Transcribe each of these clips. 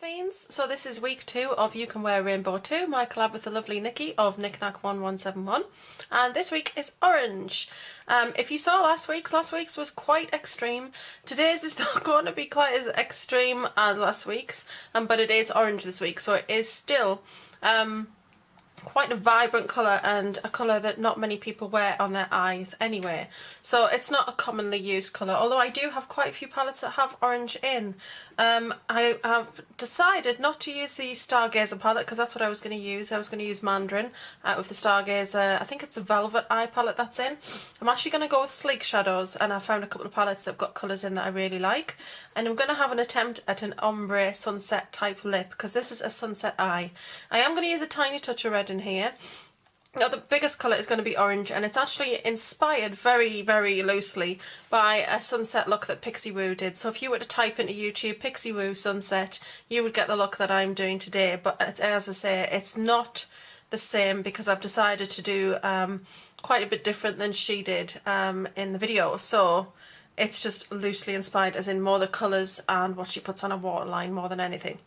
Fiends. So this is week 2 of You Can Wear Rainbow 2, my collab with the lovely Nicky of Nicknak1171, and this week is orange. If you saw last week's was quite extreme. Today's is not going to be quite as extreme as last week's, but it is orange this week, so it is still quite a vibrant colour and a colour that not many people wear on their eyes anyway. So it's not a commonly used colour, although I do have quite a few palettes that have orange in. I have decided not to use the Stargazer palette because that's what I was going to use. I was going to use Mandarin out of the Stargazer. I think it's the Velvet Eye palette that's in. I'm actually going to go with Sleek Shadows, and I found a couple of palettes that have got colours in that I really like. And I'm going to have an attempt at an ombre sunset type lip because this is a sunset eye. I am going to use a tiny touch of red in here. Now the biggest colour is going to be orange, and it's actually inspired very, very loosely by a sunset look that Pixie Woo did. So if you were to type into YouTube Pixie Woo sunset, you would get the look that I'm doing today. But as I say, it's not the same because I've decided to do quite a bit different than she did in the video. So it's just loosely inspired, as in more the colours and what she puts on a waterline more than anything.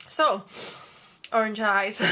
So orange eyes.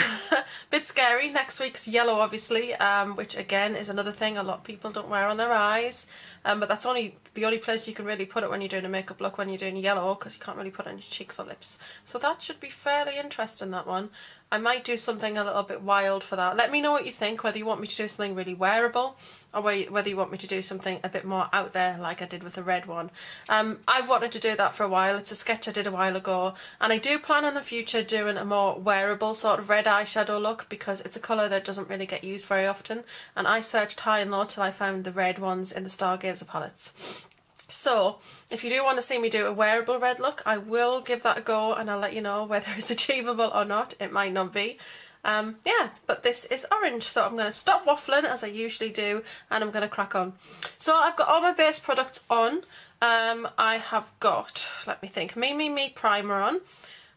Bit scary. Next week's yellow, obviously, which again is another thing a lot of people don't wear on their eyes, but that's the only place you can really put it when you're doing a makeup look, when you're doing yellow, because you can't really put it on your cheeks or lips. So that should be fairly interesting, that one. I might do something a little bit wild for that. Let me know what you think, whether you want me to do something really wearable or whether you want me to do something a bit more out there like I did with the red one. I've wanted to do that for a while. It's a sketch I did a while ago, and I do plan in the future doing a more wearable sort of red eyeshadow look because it's a colour that doesn't really get used very often, and I searched high and low till I found the red ones in the Stargazer palettes. So if you do want to see me do a wearable red look, I will give that a go, and I'll let you know whether it's achievable or not. It might not be. Yeah, but this is orange, so I'm going to stop waffling as I usually do, and I'm going to crack on. So I've got all my base products on. I have got, let me think, Me primer on,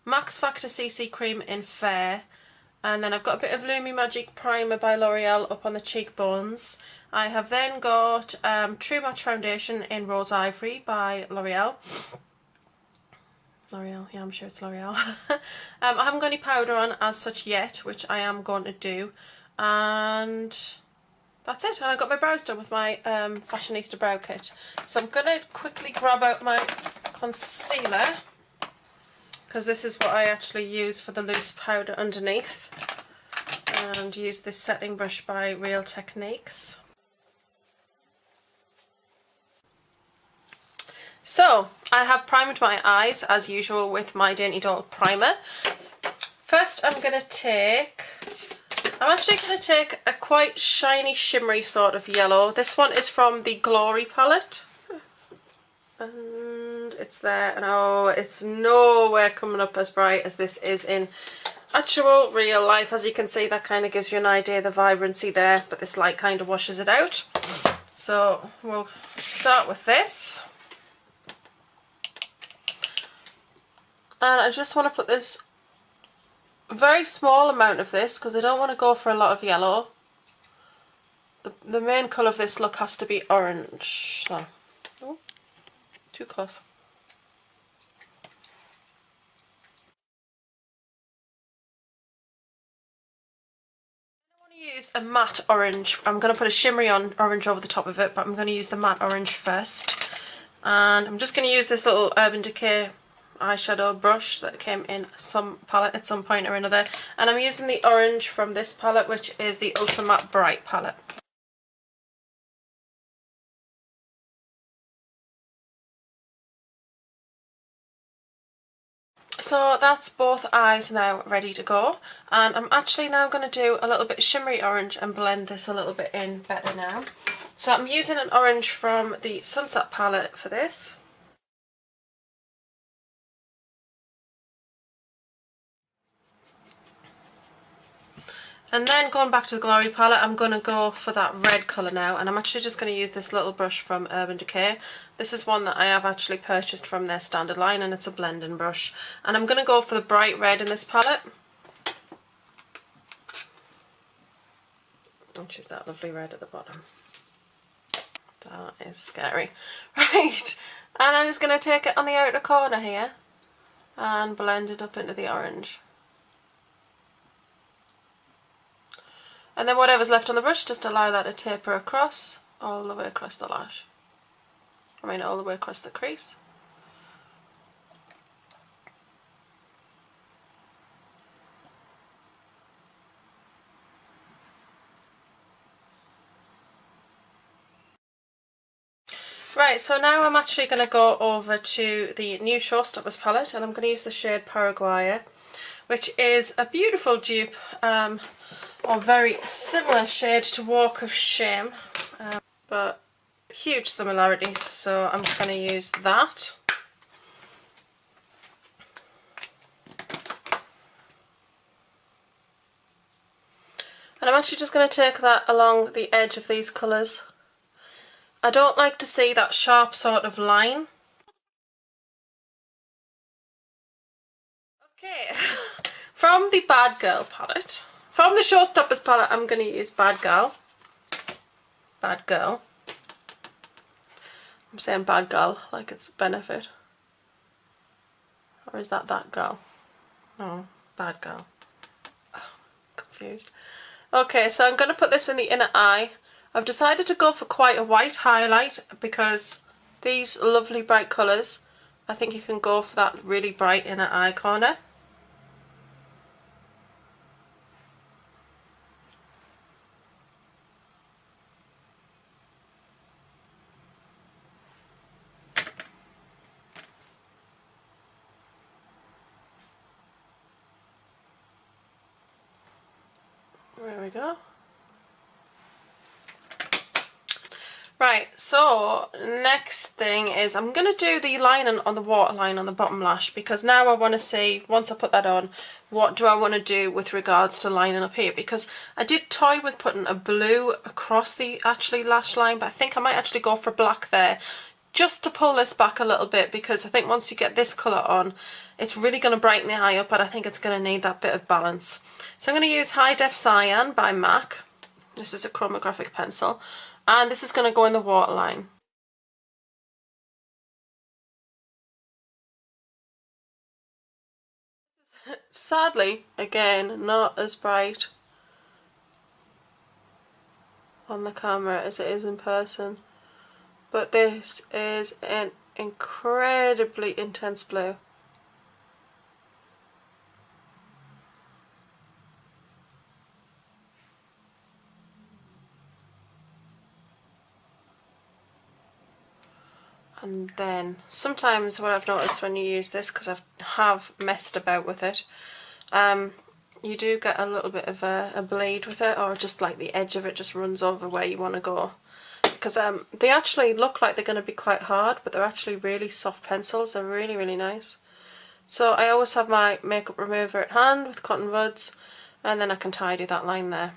Max Factor CC cream in Fair, and then I've got a bit of Lumi Magic primer by L'Oreal up on the cheekbones. I have then got True Match foundation in Rose Ivory by L'Oreal. L'Oreal, yeah, I'm sure it's L'Oreal. I haven't got any powder on as such yet, which I am going to do. And that's it. And I've got my brows done with my Fashionista brow kit. So I'm going to quickly grab out my concealer, because this is what I actually use for the loose powder underneath. And use this setting brush by Real Techniques. So, I have primed my eyes as usual with my Dainty Doll primer. First I'm actually going to take a quite shiny shimmery sort of yellow. This one is from the Glory palette. And it's there, and oh, it's nowhere coming up as bright as this is in actual real life. As you can see, that kind of gives you an idea of the vibrancy there, but this light kind of washes it out. So we'll start with this. And I just want to put this very small amount of this because I don't want to go for a lot of yellow. The main colour of this look has to be orange. So, oh, too close. I want to use a matte orange. I'm going to put a shimmery orange over the top of it, but I'm going to use the matte orange first. And I'm just going to use this little Urban Decay eyeshadow brush that came in some palette at some point or another, and I'm using the orange from this palette, which is the Ultra Matte Bright palette. So that's both eyes now ready to go, and I'm actually now going to do a little bit shimmery orange and blend this a little bit in better now. So I'm using an orange from the Sunset palette for this. And then going back to the Glory palette, I'm going to go for that red colour now, and I'm actually just going to use this little brush from Urban Decay. This is one that I have actually purchased from their standard line, and it's a blending brush. And I'm going to go for the bright red in this palette, which is that lovely red at the bottom. That is scary. Right, and I'm just going to take it on the outer corner here. and blend it up into the orange. And then whatever's left on the brush, just allow that to taper across, all the way across the lash. I mean all the way across the crease. Right, so now I'm actually going to go over to the new Showstoppers palette, and I'm going to use the shade Paraguay, which is a beautiful dupe, or very similar shade to Walk of Shame, but huge similarities, so I'm going to use that. And I'm actually just going to take that along the edge of these colours. I don't like to see that sharp sort of line. Okay, from the Bad Girl palette, from the Showstoppers palette, I'm going to use Bad Girl. Bad Girl. I'm saying Bad Girl like it's a benefit. Or is that girl? No, Bad Girl. Oh, confused. Okay, so I'm going to put this in the inner eye. I've decided to go for quite a white highlight because these lovely bright colours, I think you can go for that really bright inner eye corner. There we go. Right, so next thing is I'm going to do the lining on the waterline on the bottom lash, because now I want to see, once I put that on, what do I want to do with regards to lining up here, because I did toy with putting a blue across the lash line, but I think I might actually go for black there, just to pull this back a little bit, because I think once you get this colour on, it's really going to brighten the eye up, but I think it's going to need that bit of balance. So I'm going to use High Def Cyan by MAC. This is a chromographic pencil. And this is going to go in the waterline. Sadly, again, not as bright on the camera as it is in person. But this is an incredibly intense blue. And then sometimes what I've noticed when you use this, because I have messed about with it, you do get a little bit of a bleed with it, or just like the edge of it just runs over where you want to go. Because they actually look like they're going to be quite hard, but they're actually really soft pencils. They're really, really nice. So I always have my makeup remover at hand with cotton buds, and then I can tidy that line there.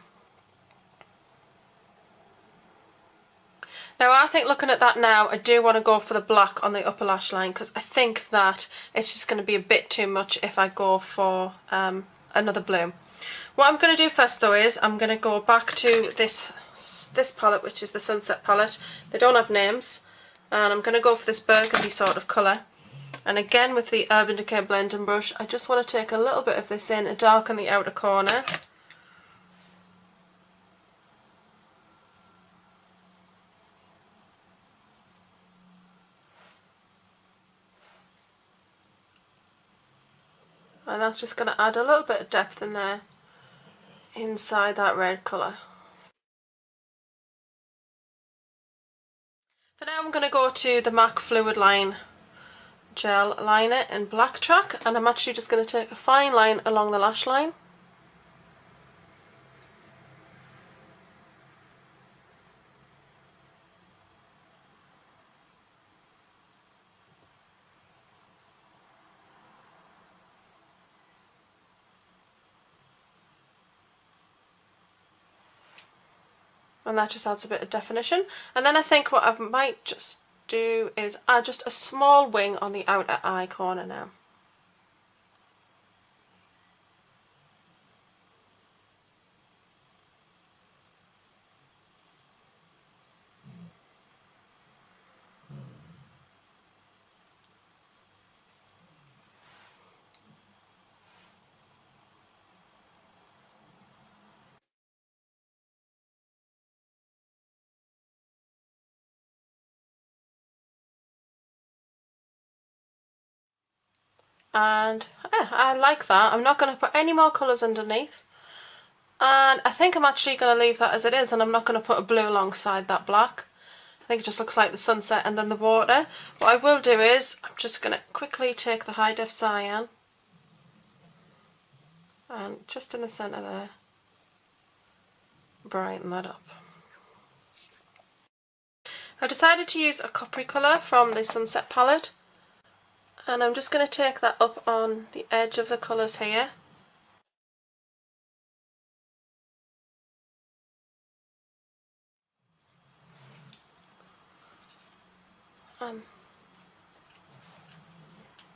Now I think looking at that now, I do want to go for the black on the upper lash line, because I think that it's just going to be a bit too much if I go for another blue. What I'm going to do first though is I'm going to go back to this palette, which is the Sunset palette. They don't have names, and I'm going to go for this burgundy sort of colour. And again with the Urban Decay blending brush, I just want to take a little bit of this in and darken the outer corner. And that's just going to add a little bit of depth in there, inside that red colour. For now I'm going to go to the MAC Fluid Line Gel Liner in Black Track, and I'm actually just going to take a fine line along the lash line. And that just adds a bit of definition. And then I think what I might just do is add just a small wing on the outer eye corner now. And I like that. I'm not going to put any more colours underneath. And I think I'm actually going to leave that as it is, and I'm not going to put a blue alongside that black. I think it just looks like the sunset and then the water. What I will do is, I'm just going to quickly take the high def cyan and just in the centre there, brighten that up. I decided to use a coppery colour from the Sunset palette, and I'm just going to take that up on the edge of the colours here.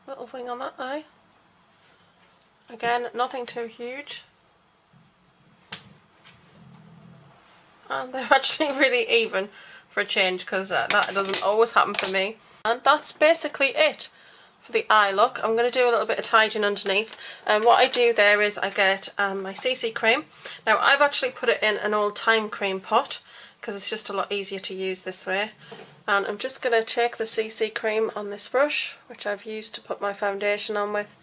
Little wing on that eye. Again, nothing too huge. And they're actually really even for a change, because that doesn't always happen for me. And that's basically it for the eye look. I'm going to do a little bit of tidying underneath. And what I do there is I get my CC cream. Now I've actually put it in an old time cream pot because it's just a lot easier to use this way. And I'm just going to take the CC cream on this brush, which I've used to put my foundation on with,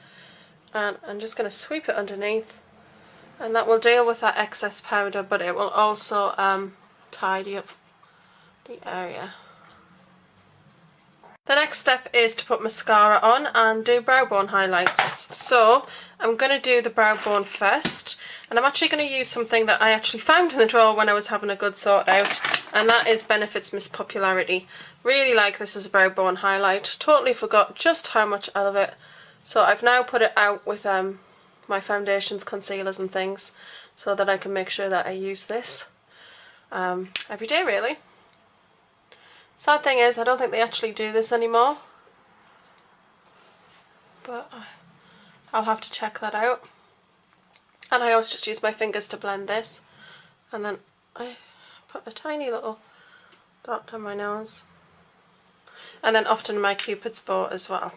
and I'm just going to sweep it underneath, and that will deal with that excess powder, but it will also tidy up the area. The next step is to put mascara on and do brow bone highlights. So I'm going to do the brow bone first, and I'm actually going to use something that I actually found in the drawer when I was having a good sort out, and that is Benefit's Miss Popularity. Really like this as a brow bone highlight. Totally forgot just how much I love it. So I've now put it out with my foundations, concealers and things, so that I can make sure that I use this every day really. Sad thing is, I don't think they actually do this anymore, but I'll have to check that out. And I always just use my fingers to blend this, and then I put a tiny little dot on my nose, and then often my Cupid's bow as well.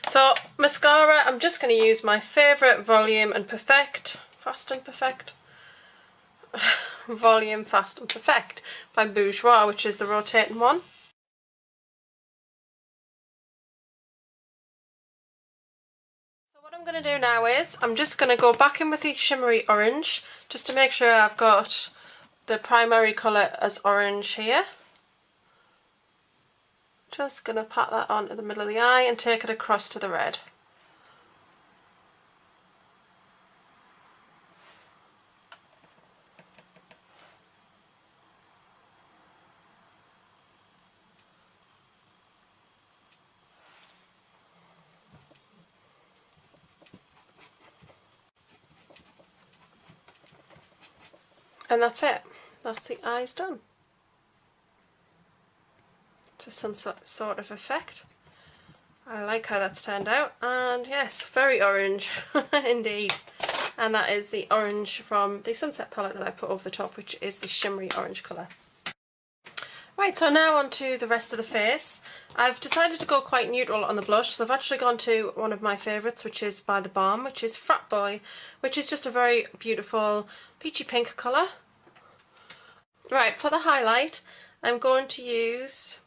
So mascara, I'm just going to use my favourite Volume and Perfect, Fast and Perfect. Volume Fast and Perfect by Bourjois, which is the rotating one. So what I'm going to do now is I'm just going to go back in with the shimmery orange just to make sure I've got the primary colour as orange here. Just going to pat that onto the middle of the eye and take it across to the red. And that's it. That's the eyes done. It's a sunset sort of effect. I like how that's turned out, and yes, very orange indeed. And that is the orange from the Sunset palette that I put over the top, which is the shimmery orange colour. Right, so now on to the rest of the face. I've decided to go quite neutral on the blush, so I've actually gone to one of my favourites, which is by The Balm, which is Frat Boy, which is just a very beautiful peachy pink colour. Right, for the highlight, I'm going to use...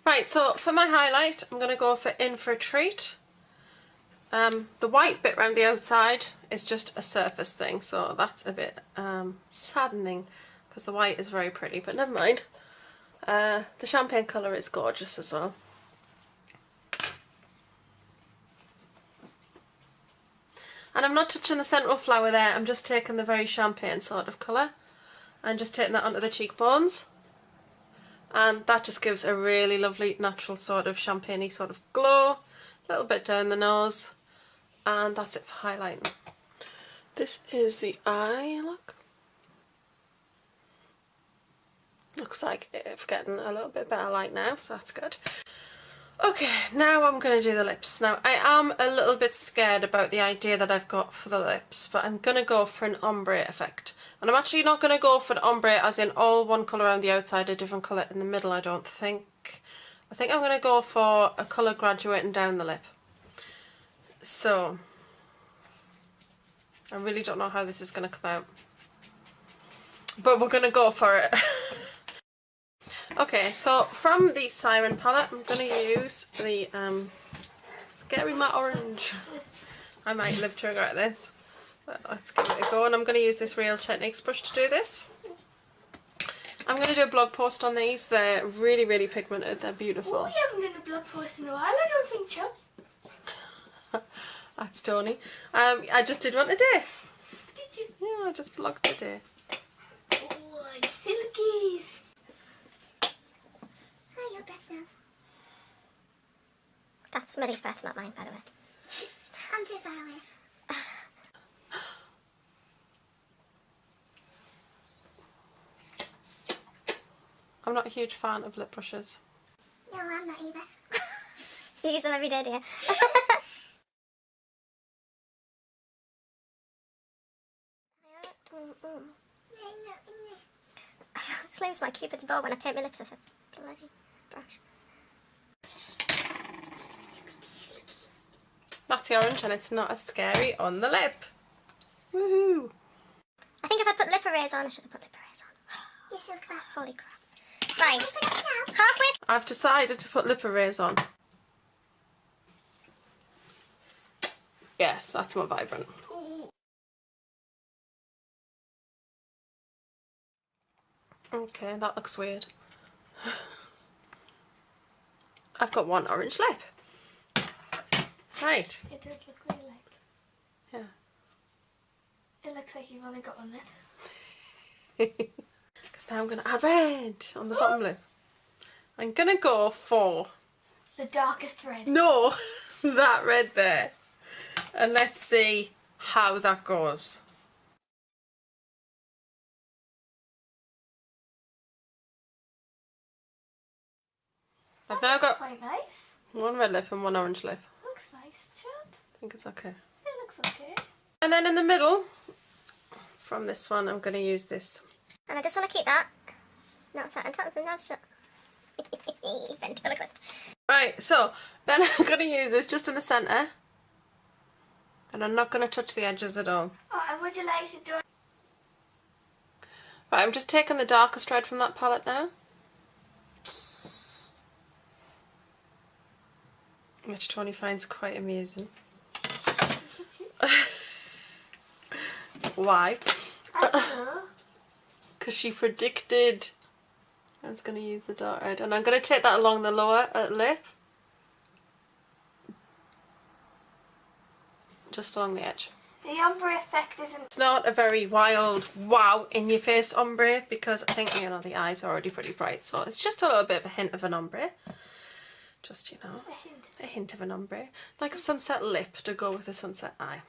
Right, so for my highlight, I'm going to go for In for a Treat. The white bit around the outside is just a surface thing, so that's a bit saddening, because the white is very pretty, but never mind. The champagne colour is gorgeous as well. And I'm not touching the central flower there, I'm just taking the very champagne sort of colour and just taking that onto the cheekbones. And that just gives a really lovely natural sort of champagne-y sort of glow. A little bit down the nose. And that's it for highlighting. This is the eye look. Looks like it's getting a little bit better light now, so that's good. Okay, now I'm going to do the lips. Now, I am a little bit scared about the idea that I've got for the lips, but I'm going to go for an ombre effect. And I'm actually not going to go for an ombre as in all one colour around the outside, a different colour in the middle, I don't think. I think I'm going to go for a colour graduating down the lip. So, I really don't know how this is going to come out. But we're going to go for it. Okay, so from the Siren palette, I'm going to use the Scary matte orange. I might live to regret this. But let's give it a go. And I'm going to use this real Chatty brush to do this. I'm going to do a blog post on these. They're really, really pigmented. They're beautiful. Oh, we haven't done a blog post in a while, I don't think, Chuck. That's Tony. I just did one today. Did you? Yeah, I just blogged today. Oh, the silkies. Hi, your breath now. That's Millie's breath, not mine, by the way. I'm too far away. I'm not a huge fan of lip brushes. No, I'm not either. You use them every day, do you? This leaves my Cupid's bow when I paint my lips with a bloody brush. That's the orange and it's not as scary on the lip. Woohoo! I think if I put lip eraser on, I should have put lip eraser on. You're so clever. Holy crap. Right, halfway. I've decided to put lip eraser on. Yes, that's more vibrant. Ooh. Okay, that looks weird. I've got one orange lip. Right. It does look really like. Yeah. It looks like you've only got one lip. Because now I'm going to add red on the bottom lip. I'm going to go for... The darkest red. No, that red there. And let's see how that goes. I've now got Quite nice. one red lip and one orange lip. Looks nice, Chub. I think it's okay. It looks okay. And then in the middle, from this one, I'm going to use this. And I just want to keep that. Not sat on top of the nose shut. Ventriloquist. Right, so then I'm going to use this just in the centre. And I'm not going to touch the edges at all. Oh, and would you like to do it? Right, I'm just taking the darkest red from that palette now. Which Tony finds quite amusing. Why? I don't know. Because she predicted I was going to use the dark red. And I'm going to take that along the lower lip. Just along the edge. The ombre effect isn't... It's not a very wild, wow, in-your-face ombre because I think, you know, the eyes are already pretty bright. So it's just a little bit of a hint of an ombre. Just, you know, a hint of an ombre. Like a sunset lip to go with a sunset eye.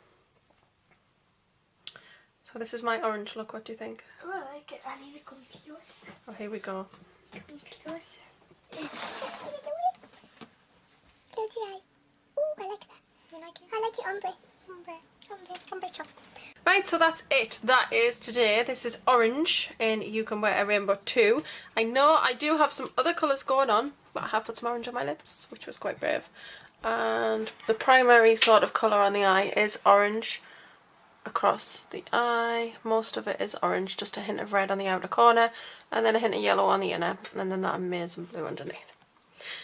So this is my orange look. What do you think? Oh, I like it. I need to come closer. Oh, here we go. Come closer. Close your eyes. Ooh, I like that. You like it? I like it ombre. Ombre chop. Right, so that's it. That is today. This is orange in You Can Wear a Rainbow 2. I know I do have some other colours going on, but I have put some orange on my lips, which was quite brave. And the primary sort of colour on the eye is orange across the eye. Most of it is orange, just a hint of red on the outer corner, and then a hint of yellow on the inner, and then that amazing blue underneath.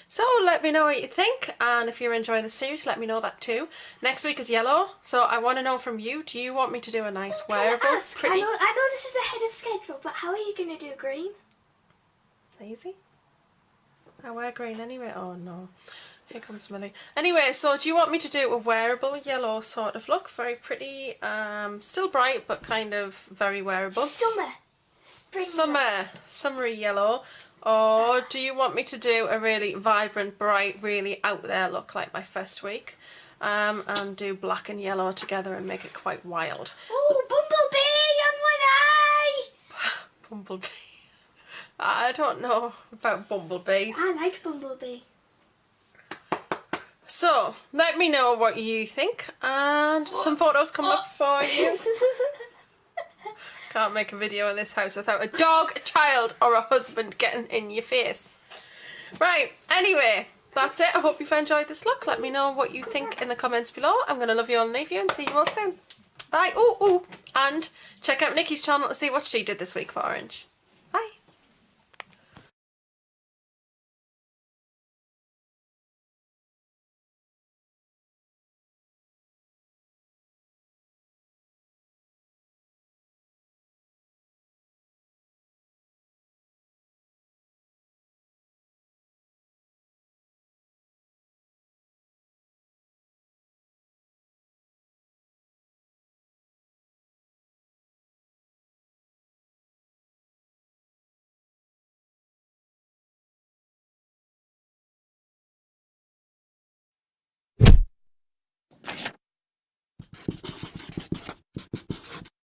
So let me know what you think, and if you're enjoying the series, let me know that too. Next week is yellow, so I want to know from you, do you want me to do a nice wearable, pretty... I know this is ahead of schedule, but how are you going to do green? Lazy? I wear green anyway. Oh no. Here comes Millie. Anyway, so do you want me to do a wearable yellow sort of look? Very pretty, still bright, but kind of very wearable. Summer. Spring. Summery yellow. Or do you want me to do a really vibrant, bright, really out there look like my first week? And do black and yellow together and make it quite wild. Oh, bumblebee on one eye! Bumblebee. I don't know about bumblebees. I like bumblebee. So, let me know what you think, and some photos come up for you. Can't make a video in this house without a dog, a child, or a husband getting in your face. Right, anyway, that's it. I hope you've enjoyed this look. Let me know what you think in the comments below. I'm going to love you all and leave you and see you all soon. Bye. Ooh, and check out Nikki's channel to see what she did this week for Orange.